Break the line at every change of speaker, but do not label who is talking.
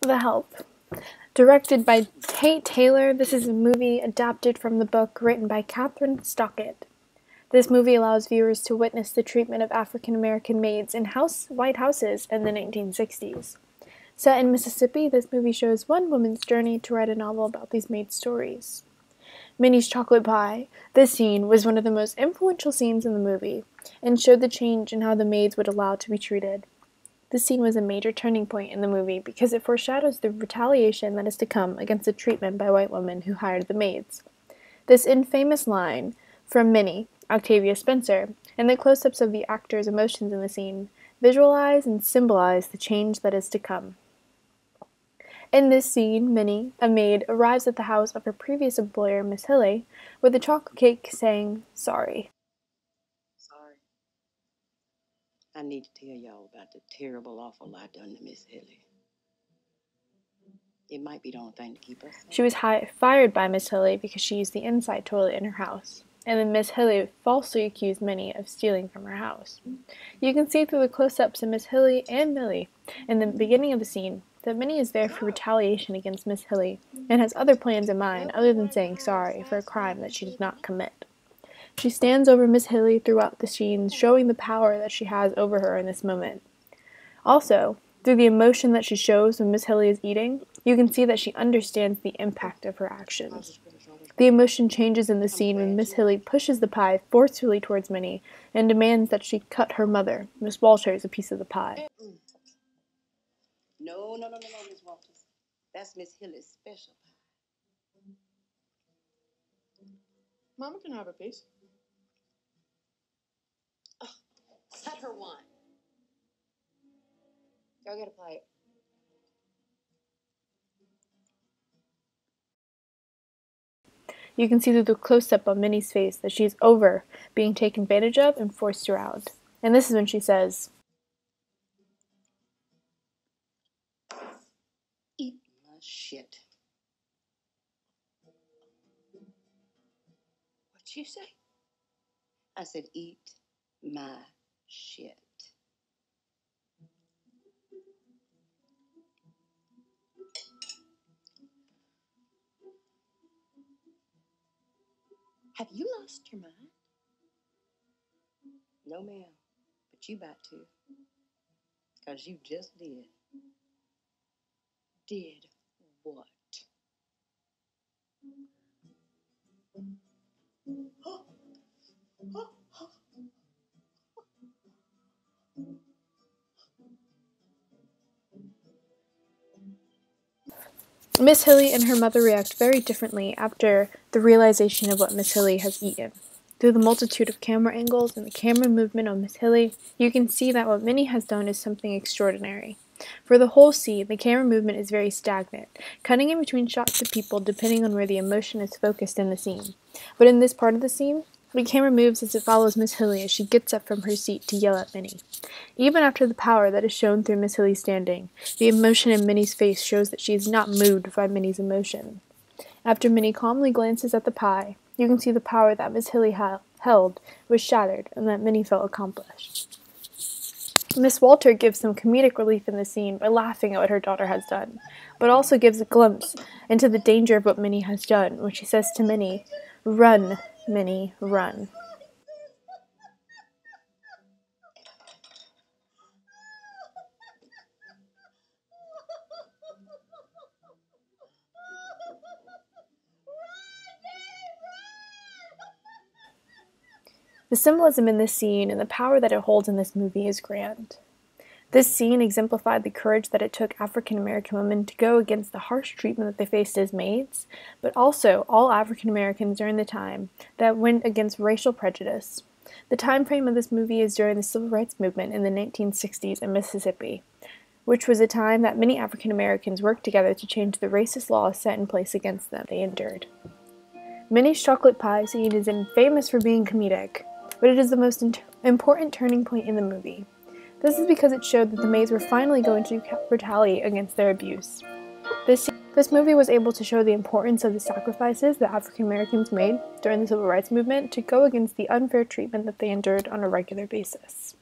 The Help. Directed by Tate Taylor, this is a movie adapted from the book written by Catherine Stockett. This movie allows viewers to witness the treatment of African American maids in White Houses in the 1960s. Set in Mississippi, this movie shows one woman's journey to write a novel about these maid stories. Minnie's chocolate pie. This scene was one of the most influential scenes in the movie, and showed the change in how the maids would allow to be treated. This scene was a major turning point in the movie because it foreshadows the retaliation that is to come against the treatment by white women who hired the maids. This infamous line from Minny, Octavia Spencer, and the close-ups of the actors' emotions in the scene visualize and symbolize the change that is to come. In this scene, Minny, a maid, arrives at the house of her previous employer, Miss Hilly, with a chocolate cake saying, "Sorry."
Sorry. I need to tell y'all about the terrible, awful I done to Miss Hilly. It might be the only thing to keep us.
She was fired by Miss Hilly because she used the inside toilet in her house, and then Miss Hilly falsely accused Minny of stealing from her house. You can see through the close-ups of Miss Hilly and Millie in the beginning of the scene that Minny is there for retaliation against Miss Hilly and has other plans in mind other than saying sorry for a crime that she did not commit. She stands over Miss Hilly throughout the scenes, showing the power that she has over her in this moment. Also, through the emotion that she shows when Miss Hilly is eating, you can see that she understands the impact of her actions. The emotion changes in the scene when Miss Hilly pushes the pie forcefully towards Minnie and demands that she cut her mother, Miss Walters, a piece of the pie.
No, Miss Walters. That's Miss Hilly's special pie.
Mama can have a piece.
Oh, cut her one.
Go get a plate.
You can see through the close-up on Minnie's face that she is over being taken advantage of and forced around. And this is when she says,
"Eat my shit."
What'd you say?
I said, eat my shit. Have you lost your mind? No, ma'am, but you about to. Because you just did. Did what?
Miss Hilly and her mother react very differently after the realization of what Miss Hilly has eaten. Through the multitude of camera angles and the camera movement on Miss Hilly, you can see that what Minnie has done is something extraordinary. For the whole scene, the camera movement is very stagnant, cutting in between shots of people depending on where the emotion is focused in the scene. But in this part of the scene, the camera moves as it follows Miss Hilly as she gets up from her seat to yell at Minnie. Even after the power that is shown through Miss Hilly standing, the emotion in Minnie's face shows that she is not moved by Minnie's emotion. After Minnie calmly glances at the pie, you can see the power that Miss Hilly held was shattered and that Minnie felt accomplished. Miss Walter gives some comedic relief in the scene by laughing at what her daughter has done, but also gives a glimpse into the danger of what Minnie has done when she says to Minnie, "Run, Minnie, run." The symbolism in this scene and the power that it holds in this movie is grand. This scene exemplified the courage that it took African American women to go against the harsh treatment that they faced as maids, but also all African Americans during the time that went against racial prejudice. The time frame of this movie is during the Civil Rights Movement in the 1960s in Mississippi, which was a time that many African Americans worked together to change the racist laws set in place against them they endured. Minnie's chocolate pie scene is famous for being comedic, but it is the most important turning point in the movie. This is because it showed that the maids were finally going to retaliate against their abuse. This movie was able to show the importance of the sacrifices that African Americans made during the Civil Rights Movement to go against the unfair treatment that they endured on a regular basis.